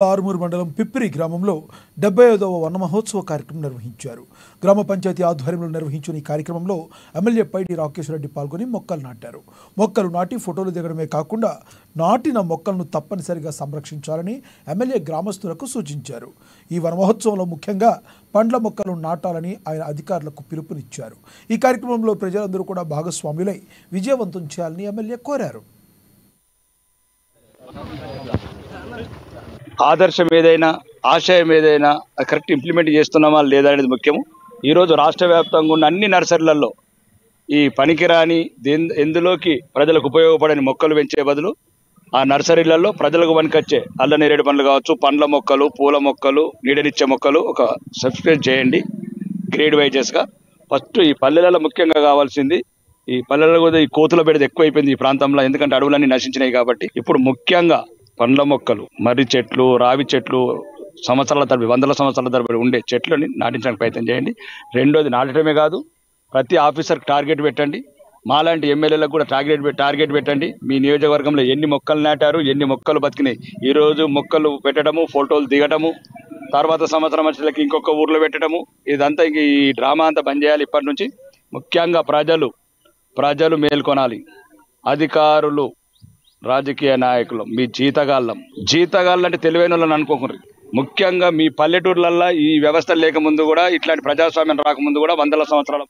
ఆరుమూరు మండలం పిప్పిరి గ్రామంలో 75వ వన మహోత్సవ కార్యక్రమం నిర్వహించారు. గ్రామ పంచాయతీ ఆధ్వర్యంలో నిర్వహించిన ఈ కార్యక్రమంలో ఎమ్మెల్యే పైడి రాకేష్ రెడ్డి పాల్గొని మొక్కలు నాటారు. మొక్కలు నాటి ఫోటోలు దిగడమే కాకుండా నాటిన మొక్కలను తప్పనిసరిగా సంరక్షించాలని ఎమ్మెల్యే గ్రామస్తులకు సూచించారు. ఈ వన మహోత్సవంలో ముఖ్యంగా పండ్ల మొక్కలు నాటాలని ఆయన అధికారులకు పిలుపునిచ్చారు. ఈ కార్యక్రమంలో ప్రజలందరూ కూడా భాగస్వాములై విజయవంతం చేయాలని ఎమ్మెల్యే కోరారు. ఆదర్శం ఏదైనా ఆశయం ఏదైనా కరెక్ట్ ఇంప్లిమెంట్ చేస్తున్నామా లేదా అనేది ముఖ్యము. ఈరోజు రాష్ట్ర వ్యాప్తంగా ఉన్న అన్ని నర్సరీలలో ఈ పనికిరాని ఎందులోకి ప్రజలకు ఉపయోగపడని మొక్కలు పెంచే బదులు ఆ నర్సరీలలో ప్రజలకు పనికొచ్చే అల్ల నేరేడు పండ్లు కావచ్చు, పండ్ల మొక్కలు, పూల మొక్కలు, నీడనిచ్చే మొక్కలు ఒక సబ్స్క్రైబ్ చేయండి గ్రేడ్ వైజెస్గా. ఫస్ట్ ఈ పల్లెలలో ముఖ్యంగా కావాల్సింది, ఈ పల్లెలలో కూడా ఈ కోతుల బెడద ఎక్కువైపోయింది ఈ ప్రాంతంలో, ఎందుకంటే అడవులన్నీ నశించినాయి కాబట్టి. ఇప్పుడు ముఖ్యంగా పండ్ల మొక్కలు, మర్రి చెట్లు, రావి చెట్లు, సంవత్సరాల తరబడి, వందల సంవత్సరాల తరబడి ఉండే చెట్లని నాటించడానికి ప్రయత్నం చేయండి. రెండోది, నాటడమే కాదు, ప్రతి ఆఫీసర్కి టార్గెట్ పెట్టండి. మాలాంటి ఎమ్మెల్యేలకు కూడా టార్గెట్ పెట్టండి. మీ నియోజకవర్గంలో ఎన్ని మొక్కలు నాటారు, ఎన్ని మొక్కలు బతికినాయి. ఈరోజు మొక్కలు పెట్టడము, ఫోటోలు దిగడము, తర్వాత సంవత్సరం వచ్చేసరికి ఇంకొక ఊర్లో పెట్టడము, ఇదంతా ఇంక ఈ డ్రామా అంతా బంద్ చేయాలి ఇప్పటి నుంచి. ముఖ్యంగా ప్రజలు మేల్కొనాలి. అధికారులు, రాజకీయ నాయకులు మీ జీతగాళ్ళు అంటే తెలివైన వాళ్ళని అనుకోకూడదు. ముఖ్యంగా మీ పల్లెటూర్లల్లో ఈ వ్యవస్థ లేకముందు కూడా, ఇట్లాంటి ప్రజాస్వామ్యం రాకముందు కూడా వందల సంవత్సరాల